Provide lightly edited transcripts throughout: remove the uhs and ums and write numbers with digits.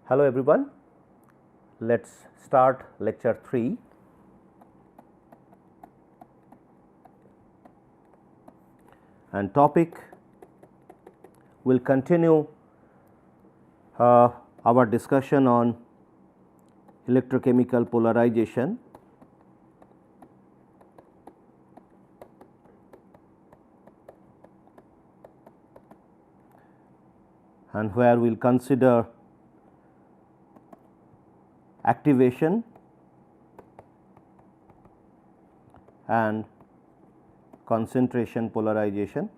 Hello everyone, let us start lecture 3. And topic will continue our discussion on electrochemical polarization. And where we will consider activation and concentration polarization.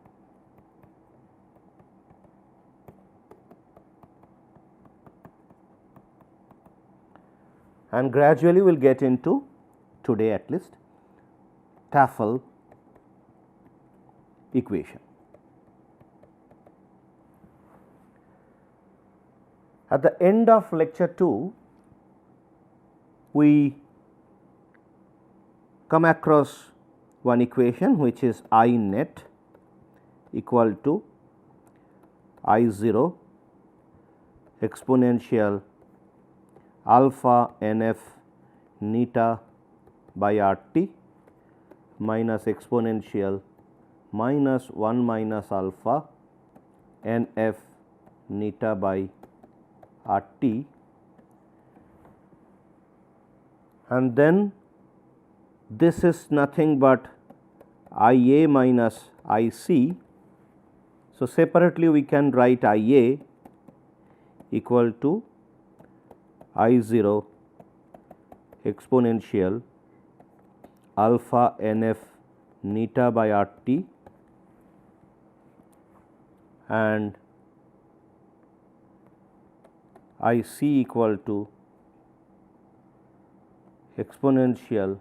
And gradually we will get into, today at least, Tafel equation. At the end of lecture 2, we come across one equation which is I net equal to I 0 exponential alpha n f neta by r t minus exponential minus 1 minus alpha n f neta by r t, and then this is nothing but I a minus I c. So, separately we can write I a equal to I 0 exponential alpha n f neta by r t and I c equal to exponential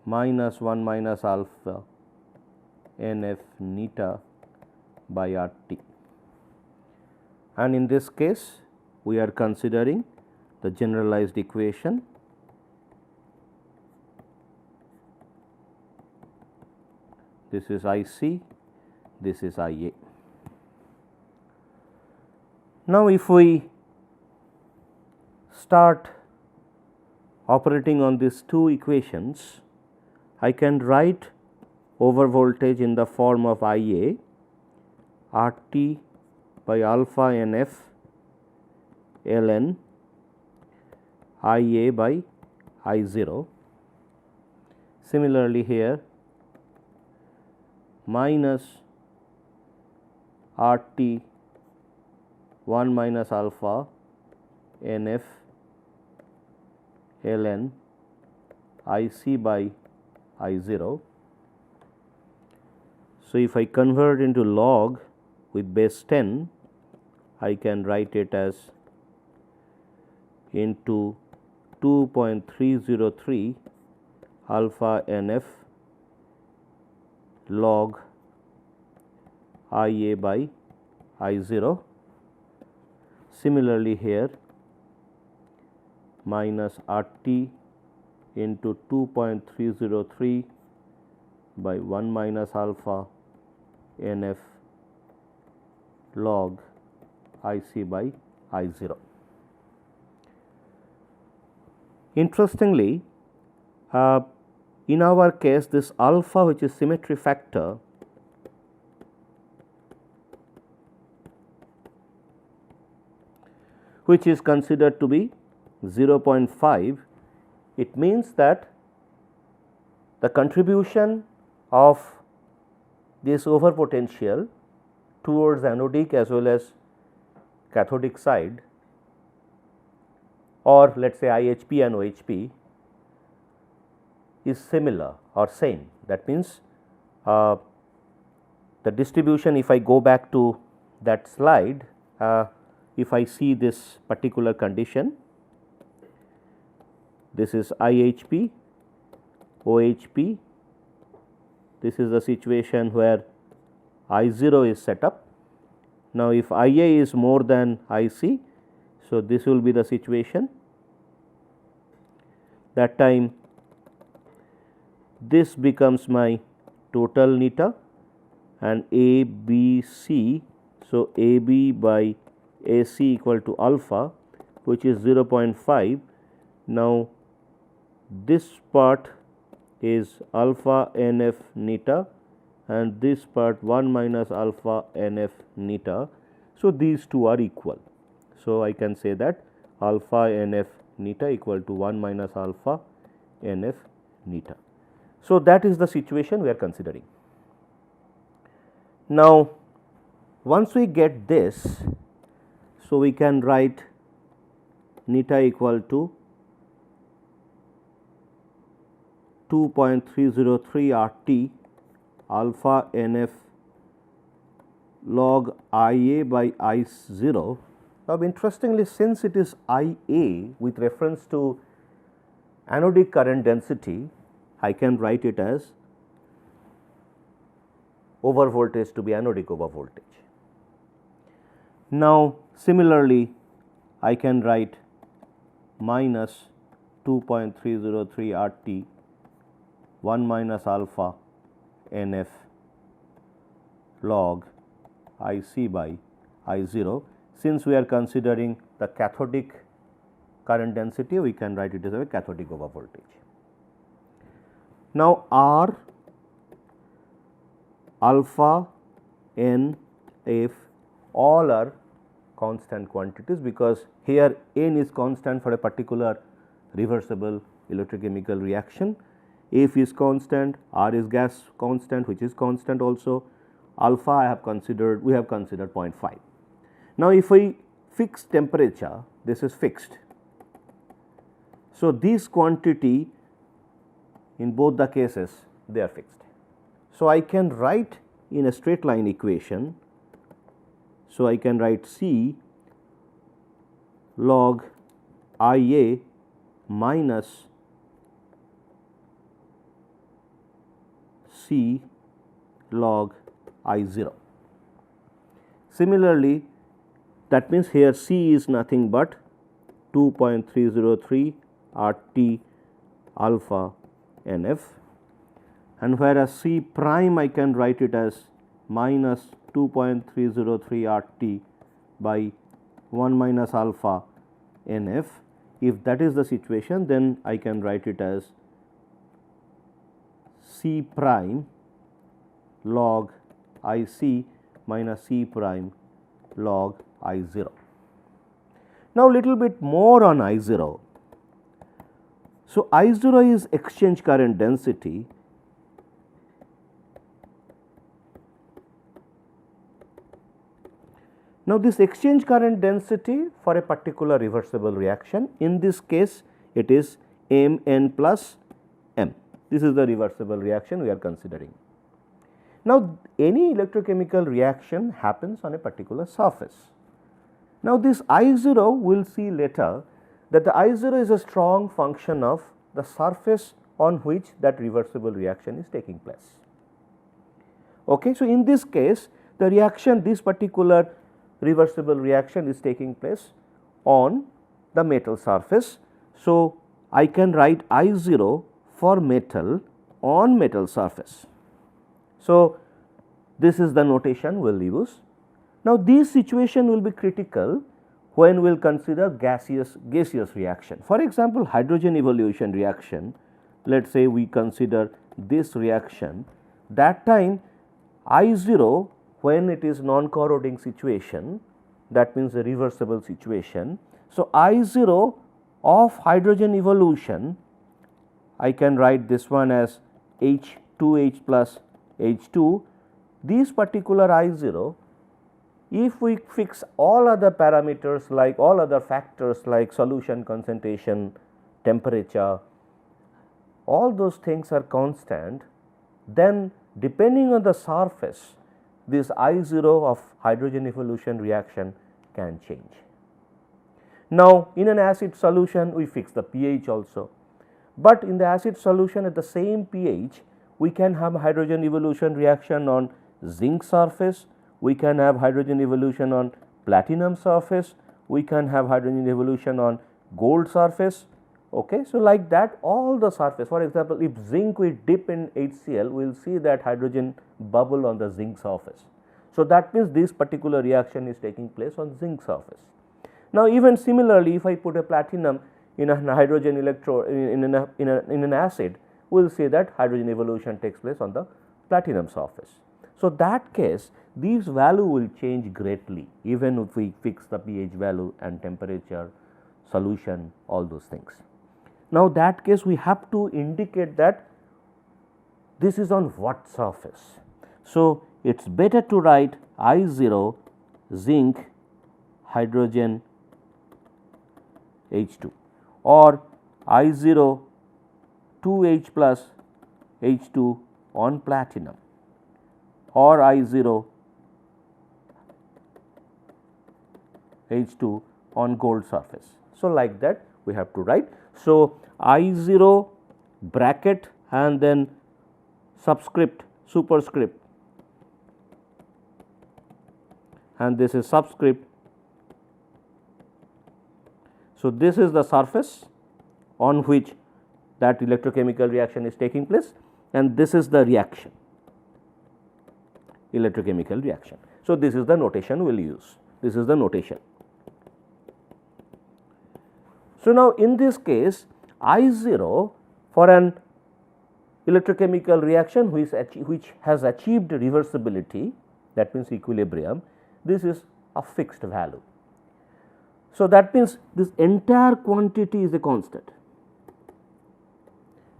minus 1 minus alpha n f neta by r t. And in this case we are considering the generalized equation . This is I c, this is I a. Now, if we start operating on these two equations, I can write over voltage in the form of I a R t by alpha n f ln I a by I 0. Similarly, here minus R t 1 minus alpha n f ln I c by I 0. So, if I convert into log with base 10, I can write it as into 2.303 alpha n f log I a by I 0. Similarly, here minus R t into 2.303 by 1 minus alpha n f log I c by I 0. Interestingly, in our case this alpha, which is symmetry factor, which is considered to be 0.5, it means that the contribution of this overpotential towards anodic as well as cathodic side, or let us say IHP and OHP, is similar or same. That means, the distribution, if I go back to that slide, if I see this particular condition, this is IHP, OHP, this is the situation where I 0 is set up. Now, if I a is more than I c, so this will be the situation. That time this becomes my total neta and A B C. So, A B by A C equal to alpha. which is 0.5. Now, this part is alpha NF neta and this part 1 minus alpha NF neta. So, these two are equal. So, I can say that alpha NF neta equal to 1 minus alpha NF neta. So, that is the situation we are considering. Now, once we get this, so we can write neta equal to 2.303 RT alpha NF log IA by I 0. Now, interestingly, since it is IA with reference to anodic current density, I can write it as over voltage to be anodic over voltage. Now, similarly, I can write minus 2.303 RT 1 minus alpha NF log IC by I 0. Since we are considering the cathodic current density, we can write it as a cathodic over voltage. Now, R, alpha, N, F all are constant quantities, because here N is constant for a particular reversible electrochemical reaction, F is constant, R is gas constant which is constant also, alpha I have considered, we have considered 0.5. Now, if we fix temperature, this is fixed. So, this quantity in both the cases they are fixed. So, I can write in a straight line equation. So, I can write C log IA minus C log I 0. Similarly, that means here C is nothing but 2.303 RT alpha NF, and whereas C prime I can write it as minus 2.303 RT by 1 minus alpha NF. If that is the situation, then I can write it as C prime log IC minus C prime log I 0. Now, little bit more on I 0. So, I 0 is exchange current density. Now, this exchange current density for a particular reversible reaction, in this case it is Mn plus M. This is the reversible reaction we are considering. Now, any electrochemical reaction happens on a particular surface. Now, this I 0 we will see later that the I 0 is a strong function of the surface on which that reversible reaction is taking place. Okay. So, in this case the reaction, this particular reversible reaction is taking place on the metal surface. So, I can write I 0 for metal on metal surface. So, this is the notation we will use. Now, this situation will be critical when we will consider gaseous reaction. For example, hydrogen evolution reaction, let us say we consider this reaction, that time I 0 when it is non-corroding situation, that means a reversible situation. So, I 0 of hydrogen evolution, I can write this one as H2H plus H2. This particular I 0, if we fix all other parameters like all other factors like solution concentration, temperature, all those things are constant, then depending on the surface, this I 0 of hydrogen evolution reaction can change. Now, in an acid solution we fix the pH also, but in the acid solution at the same pH we can have hydrogen evolution reaction on zinc surface, we can have hydrogen evolution on platinum surface, we can have hydrogen evolution on gold surface. Okay. So, like that all the surface, for example, if zinc we dip in HCl, we will see that hydrogen bubble on the zinc surface. So, that means this particular reaction is taking place on zinc surface. Now, even similarly, if I put a platinum in a hydrogen electrode in an acid, we will say that hydrogen evolution takes place on the platinum surface. So, that case these value will change greatly even if we fix the pH value and temperature, solution, all those things. Now, that case we have to indicate that this is on what surface. So, it is better to write I0 zinc hydrogen H2 or I0 2H plus H2 on platinum or I0 H2 on gold surface. So, like that we have to write. So, I0 bracket and then subscript superscript and this is subscript. So, this is the surface on which that electrochemical reaction is taking place and this is the reaction, electrochemical reaction. So, this is the notation we will use, this is the notation. So, now in this case I0 for an electrochemical reaction which has achieved reversibility, that means equilibrium, this is a fixed value. So, that means this entire quantity is a constant.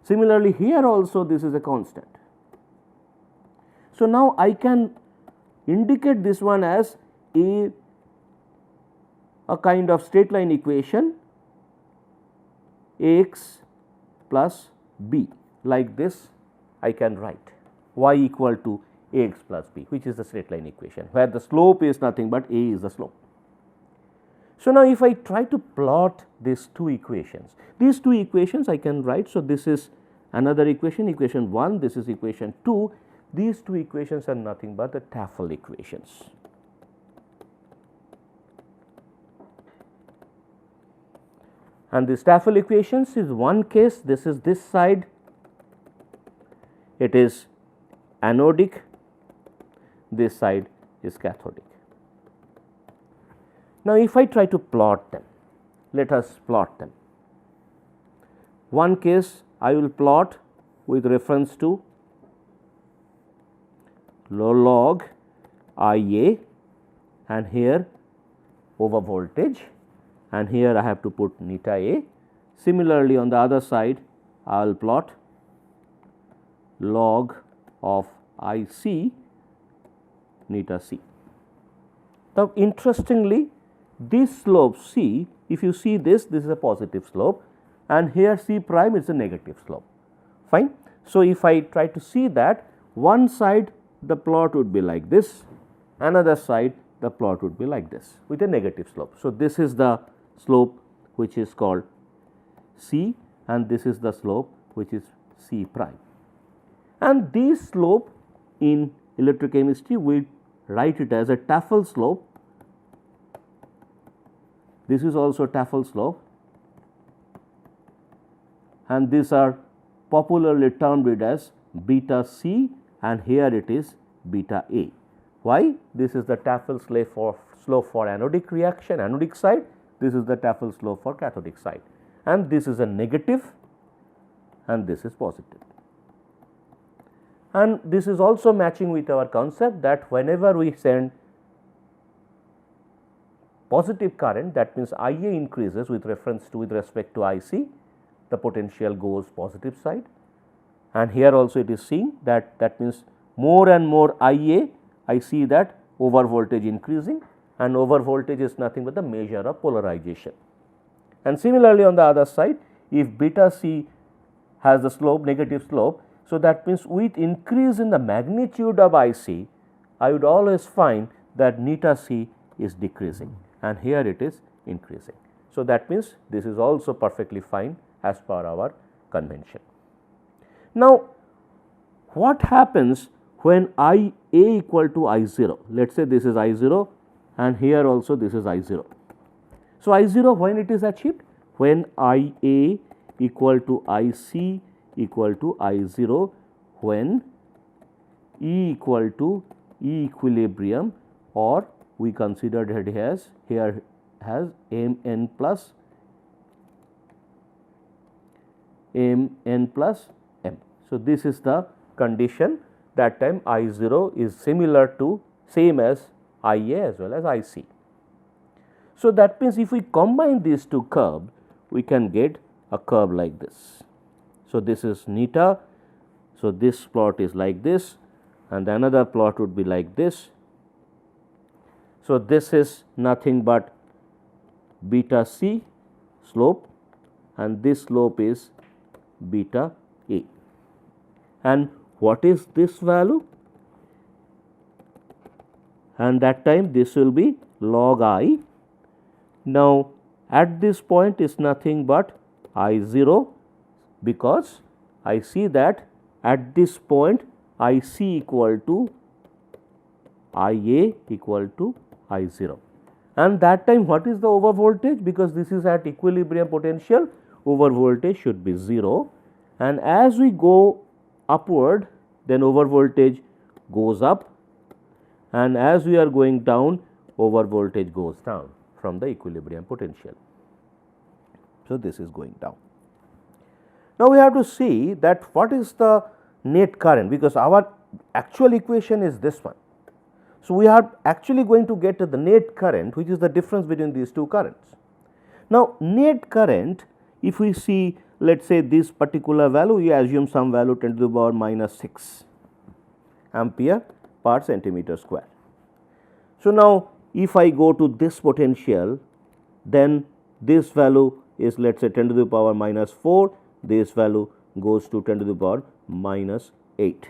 Similarly, here also this is a constant. So, now I can indicate this one as a kind of straight line equation Ax plus b, like this I can write y equal to Ax plus b, which is the straight line equation where the slope is nothing but A is the slope. So, now if I try to plot these two equations, these two equations I can write. So, this is another equation, equation 1, this is equation 2, these two equations are nothing but the Tafel equations. And this Tafel equations is one case, this is this side, it is anodic, this side is cathodic. Now, if I try to plot them, let us plot them. One case I will plot with reference to log IA and here over voltage and here I have to put neta A. Similarly, on the other side I will plot log of IC neta C. Now, interestingly, this slope C, if you see this is a positive slope and here C prime is a negative slope, fine. So, if I try to see that, one side the plot would be like this, another side the plot would be like this with a negative slope. So, this is the slope which is called C and this is the slope which is C prime. And this slope in electrochemistry we write it as a Tafel slope. This is also Tafel slope and these are popularly termed it as beta C and here it is beta A. Why? This is the Tafel slope for anodic reaction, anodic side, this is the Tafel slope for cathodic side and this is a negative and this is positive. And this is also matching with our concept that whenever we send positive current, that means IA increases with respect to IC, the potential goes positive side and here also it is seen that means more and more IA, I see that over voltage increasing and over voltage is nothing but the measure of polarization. And similarly, on the other side, if beta C has the slope negative slope, so that means with increase in the magnitude of IC, I would always find that neta C is decreasing and here it is increasing. So, that means this is also perfectly fine as per our convention. Now, what happens when IA equal to I0? Let us say this is I0 and here also this is I0. So, I0 when it is achieved? When IA equal to IC equal to I0, when E equal to E equilibrium or we considered it as here has m n plus m. So, this is the condition, that time I 0 is similar to same as I A as well as I C. So, that means if we combine these two curves, we can get a curve like this. So, this is neta. So, this plot is like this and another plot would be like this. So, this is nothing but beta C slope and this slope is beta A. And what is this value? And that time this will be log I. Now, at this point is nothing but I 0, because I see that at this point I C equal to I A equal to I 0. And that time what is the over voltage? Because this is at equilibrium potential, over voltage should be 0, and as we go upward then over voltage goes up, and as we are going down over voltage goes down from the equilibrium potential. So, this is going down. Now, we have to see that what is the net current, because our actual equation is this one. So, we are actually going to get to the net current, which is the difference between these two currents. Now, net current, if we see, let us say this particular value, we assume some value 10 to the power minus 6 ampere per centimeter square. So, now if I go to this potential, then this value is let us say 10 to the power minus 4, this value goes to 10 to the power minus 8.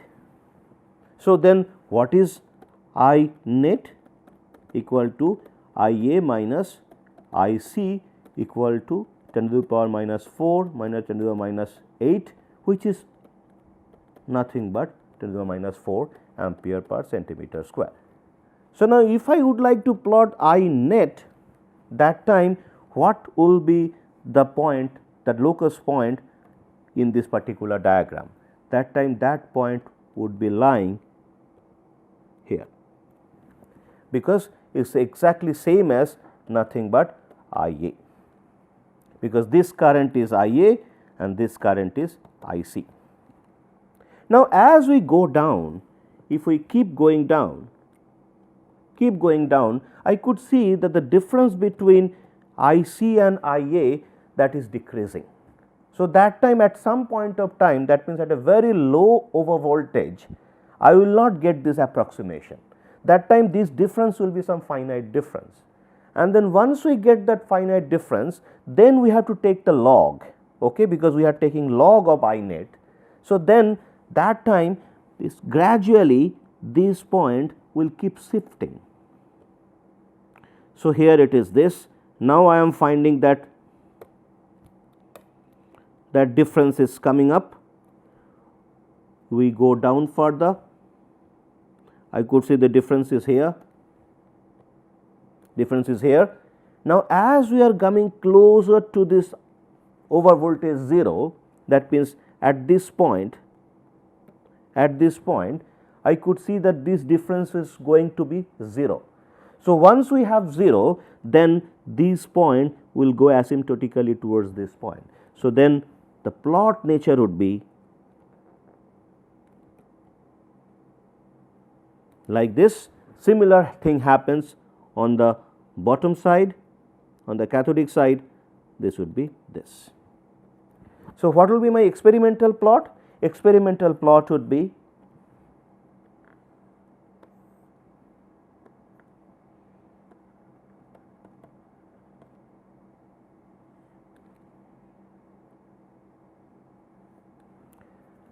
So, then what is I net? Equal to I A minus I C equal to 10 to the power minus 4 minus 10 to the power minus 8, which is nothing but 10 to the power minus 4 ampere per centimeter square. So, now if I would like to plot I net, that time what will be the point, that locus point in this particular diagram? That time that point would be lying here, because it is exactly same as nothing but I A, because this current is I A and this current is I C. Now, as we go down, if we keep going down, I could see that the difference between I C and I A, that is decreasing. So, that time at some point of time, that means at a very low over voltage, I will not get this approximation. That time this difference will be some finite difference, and then once we get that finite difference, then we have to take the log, okay, because we are taking log of I net. So, then that time this gradually this point will keep shifting. So, here it is this. Now, I am finding that difference is coming up. We go down further, I could see the difference is here, Now, as we are coming closer to this over voltage 0, that means at this point, I could see that this difference is going to be 0. So, once we have 0, then this point will go asymptotically towards this point. So, then the plot nature would be like this. Similar thing happens on the bottom side, on the cathodic side, this would be this. So, what will be my experimental plot? Experimental plot would be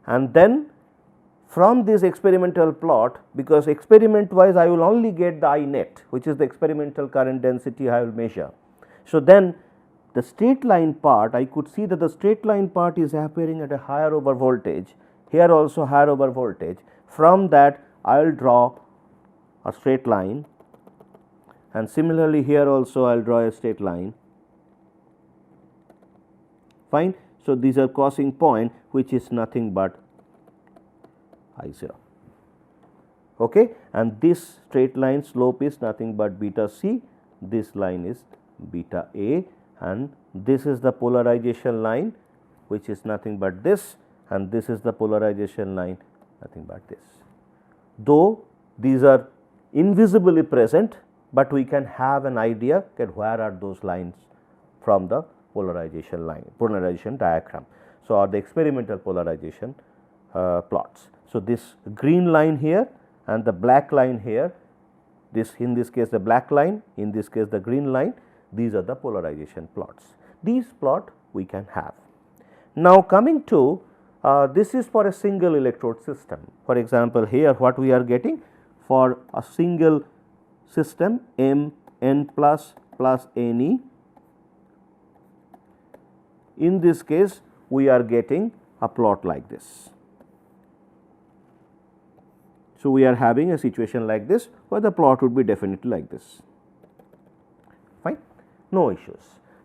and then from this experimental plot, because experiment wise I will only get the I net, which is the experimental current density I will measure. So, then the straight line part, I could see that the straight line part is appearing at a higher over voltage, here also higher over voltage. From that I will draw a straight line, and similarly here also I will draw a straight line, fine. So, these are crossing point, which is nothing but I 0, okay, and this straight line slope is nothing but beta C, this line is beta A, and this is the polarization line, which is nothing but this, and this is the polarization line, nothing but this. Though these are invisibly present, but we can have an idea that where are those lines from the polarization line, polarization diagram. So, are the experimental polarization plots. So, this green line here and the black line here, this in this case the black line, in this case the green line, these are the polarization plots. These plot we can have. Now, coming to this is for a single electrode system. For example, here what we are getting for a single system M n plus Ne. In this case, we are getting a plot like this. So, we are having a situation like this where the plot would be definitely like this, fine, no issues.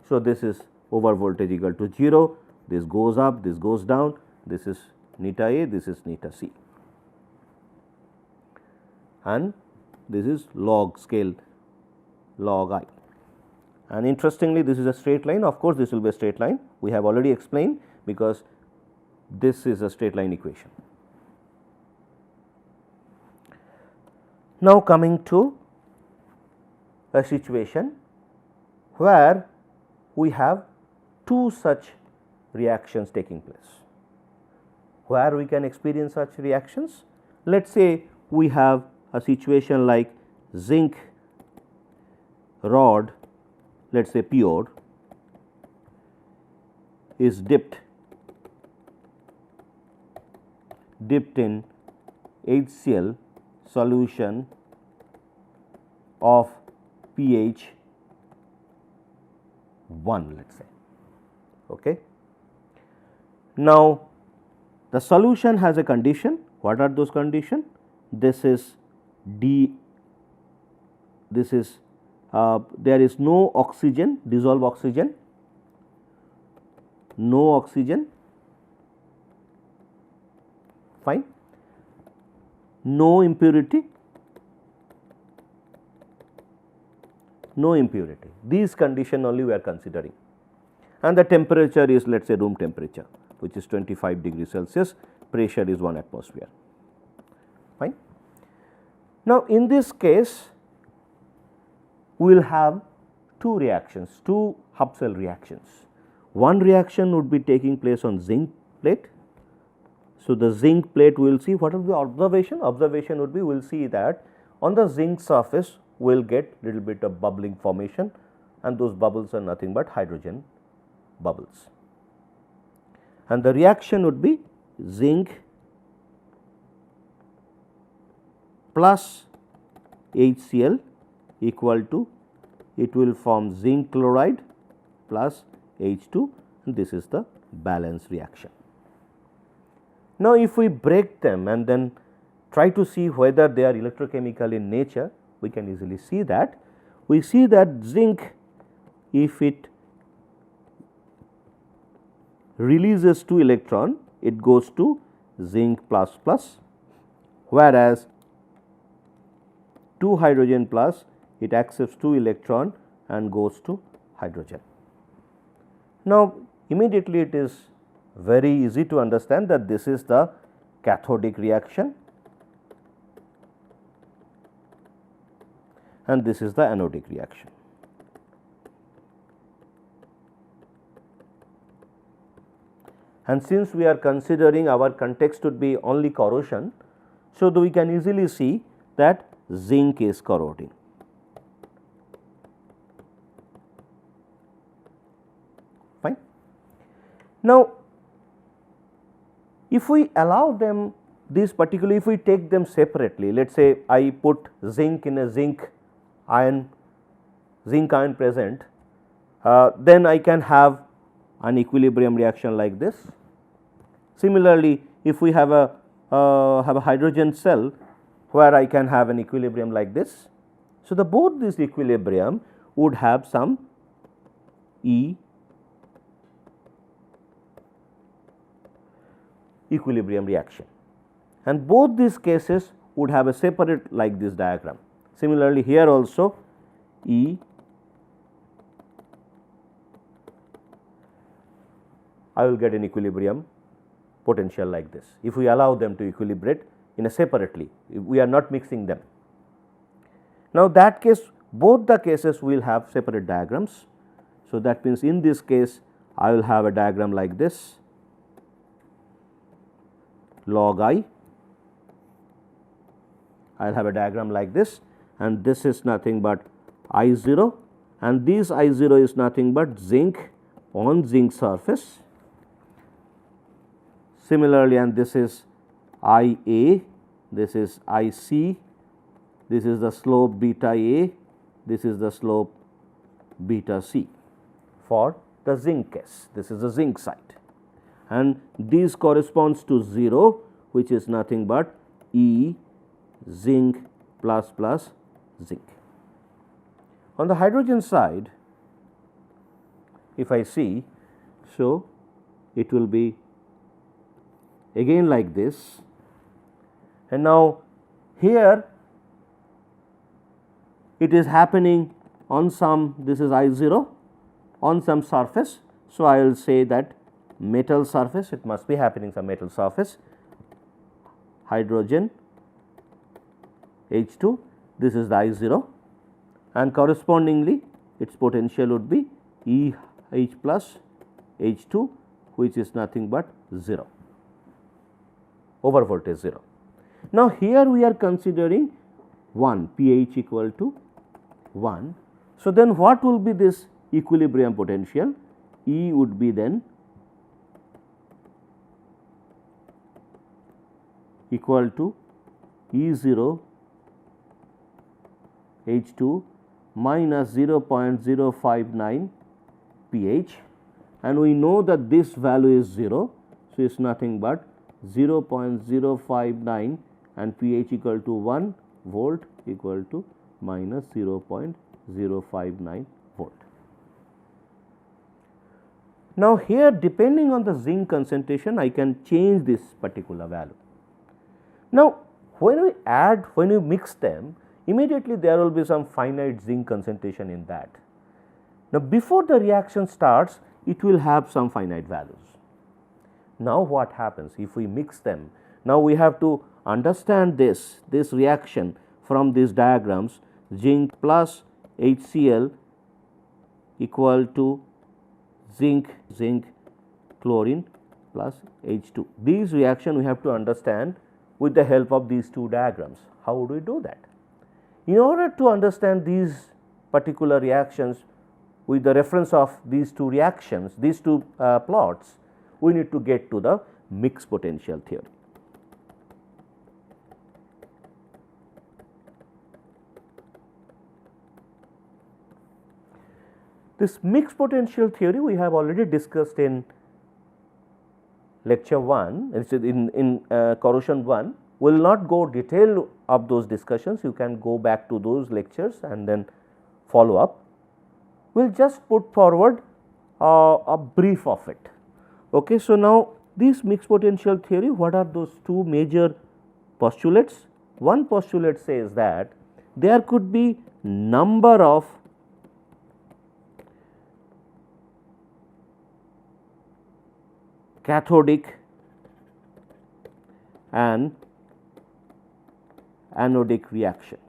So, this is over voltage equal to 0, this goes up, this goes down, this is neta A, this is neta C, and this is log scale log I. And interestingly, this is a straight line. Of course, this will be a straight line, we have already explained, because this is a straight line equation. Now, coming to a situation where we have two such reactions taking place, where we can experience such reactions. Let us say we have a situation like zinc rod, let us say pure, is dipped in HCl solution of pH 1, let us say. Okay. Now, the solution has a condition. What are those conditions? This is D, this is there is no oxygen, dissolved oxygen, no oxygen, fine, no impurity, no impurity. These condition only we are considering, and the temperature is, let us say, room temperature, which is 25 degrees Celsius, pressure is 1 atmosphere, fine. Now, in this case we will have two reactions, two Hubsel reactions. One reaction would be taking place on zinc plate. So, the zinc plate we will see what is the observation? Observation would be, we will see that on the zinc surface we will get little bit of bubbling formation, and those bubbles are nothing but hydrogen bubbles. And the reaction would be zinc plus HCl equal to, it will form zinc chloride plus H2, and this is the balance reaction. Now, if we break them and then try to see whether they are electrochemical in nature, we can easily see that. We see that zinc, if it releases 2 electron, it goes to zinc plus plus, whereas 2 hydrogen plus, it accepts 2 electron and goes to hydrogen. Now, immediately it is very easy to understand that this is the cathodic reaction and this is the anodic reaction. And since we are considering our context would be only corrosion, so we can easily see that zinc is corroding. Fine. Now, if we allow them this particularly, if we take them separately, let us say I put zinc in a zinc ion present, then I can have an equilibrium reaction like this. Similarly, if we have a hydrogen cell where I can have an equilibrium like this. So, the both this equilibrium would have some equilibrium reaction, and both these cases would have a separate like this diagram. Similarly, here also I will get an equilibrium potential like this. If we allow them to equilibrate in a separately, we are not mixing them. Now, that case, both the cases will have separate diagrams. So, that means in this case I will have a diagram like this, log I will have a diagram like this, and this is nothing but I 0, and this I 0 is nothing but zinc on zinc surface. Similarly, and this is I A, this is I C, this is the slope beta A, this is the slope beta C for the zinc case. This is the zinc side, and this corresponds to 0, which is nothing but E zinc plus zinc. On the hydrogen side, if I see, so it will be again like this, and now here it is happening on some, this is I 0 on some surface. So, I will say that metal surface, it must be happening some metal surface, hydrogen H 2, this is the I 0, and correspondingly its potential would be E H plus H 2, which is nothing but 0 over voltage 0. Now, here we are considering 1, pH equal to 1. So, then what will be this equilibrium potential? E would be then equal to E 0 H 2 minus 0.059 pH, and we know that this value is 0. So, it is nothing but 0.059 and pH equal to 1 volt equal to minus 0.059 volt. Now, here depending on the zinc concentration, I can change this particular value. Now, when we add, when you mix them, immediately there will be some finite zinc concentration in that. Now, before the reaction starts, it will have some finite values. Now, what happens if we mix them? Now, we have to understand this reaction from these diagrams, zinc plus HCl equal to zinc chlorine plus H2. These reaction we have to understand with the help of these two diagrams. How would we do that? In order to understand these particular reactions with the reference of these two reactions, these two plots, we need to get to the mixed potential theory. This mixed potential theory we have already discussed in lecture 1, in corrosion 1. We will not go detail of those discussions, you can go back to those lectures and then follow up. We will just put forward a brief of it. Okay. So, now this mixed potential theory, what are those two major postulates? One postulate says that there could be number of cathodic and anodic reactions.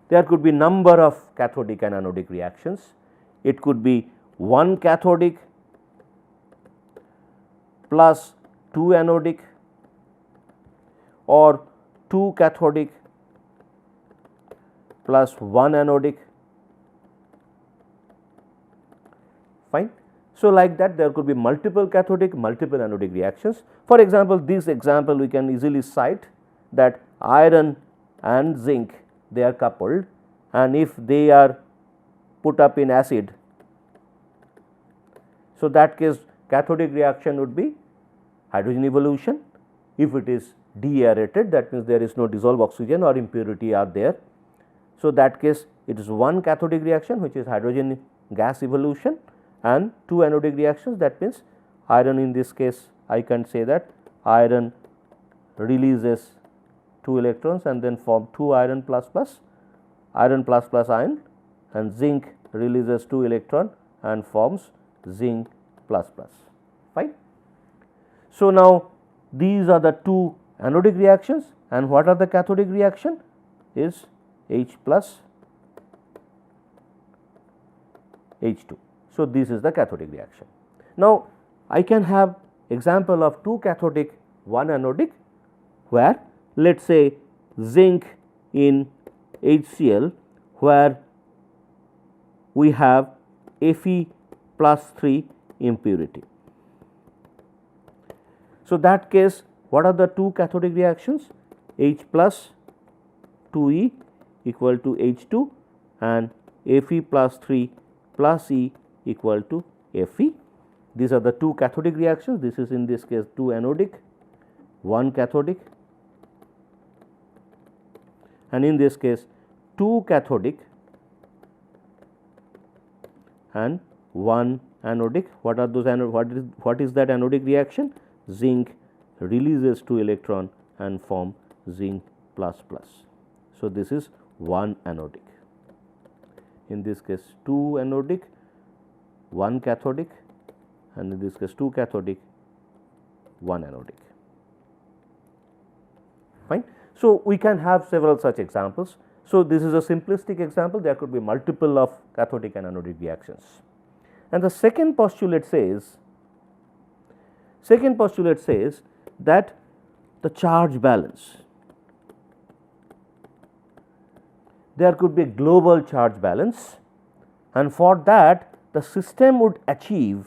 There could be number of cathodic and anodic reactions. It could be one cathodic plus two anodic, or two cathodic plus one anodic. Fine. So, like that there could be multiple cathodic, multiple anodic reactions. For example, this example we can easily cite that iron and zinc, they are coupled, and if they are put up in acid, so that case cathodic reaction would be hydrogen evolution. If it is deaerated, that means there is no dissolved oxygen or impurity are there. So, that case it is one cathodic reaction, which is hydrogen gas evolution, and two anodic reactions, that means iron, in this case I can say that iron releases 2 electrons and then form 2 iron plus iron, and zinc releases 2 electron and forms zinc plus plus, fine. So, now these are the two anodic reactions, and what are the cathodic reaction is H plus H2. So, this is the cathodic reaction. Now, I can have example of two cathodic, one anodic, where let us say zinc in HCl, where we have Fe plus 3 impurity. So, that case, what are the two cathodic reactions? H plus 2E equal to H2 and Fe plus 3 plus E equal to Fe. These are the two cathodic reactions. This is in this case two anodic, one cathodic, and in this case two cathodic and one anodic. What are those anodic? What is that anodic reaction? Zinc releases 2 electron and form zinc plus plus. So, this is one anodic. In this case 2 anodic, 1 cathodic, and in this case 2 cathodic, 1 anodic, fine. So, we can have several such examples. So, this is a simplistic example, there could be multiple of cathodic and anodic reactions. And the second postulate says that the charge balance, there could be a global charge balance, and for that the system would achieve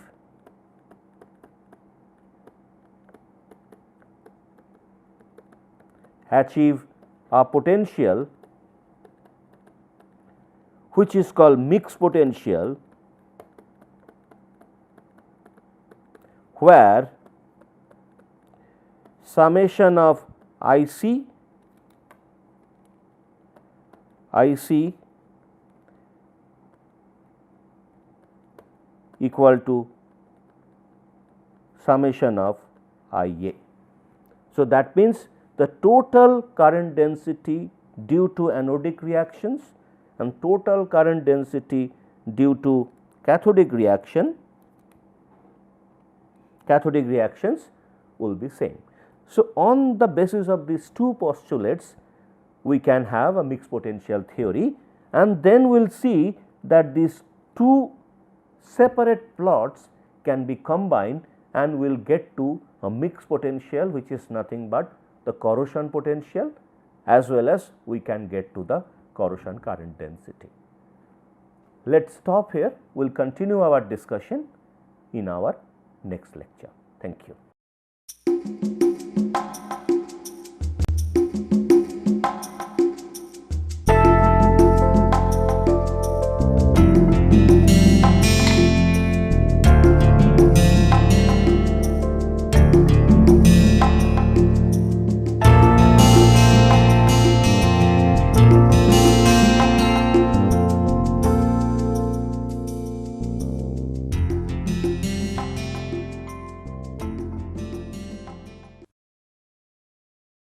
a potential which is called mixed potential, where summation of IC equal to summation of IA. So, that means the total current density due to anodic reactions and total current density due to cathodic reactions will be same. So, on the basis of these two postulates, we can have a mixed potential theory, and then we will see that these two separate plots can be combined and we will get to a mixed potential, which is nothing but the corrosion potential, as well as we can get to the corrosion current density. Let us stop here, we will continue our discussion in our next lecture. Thank you.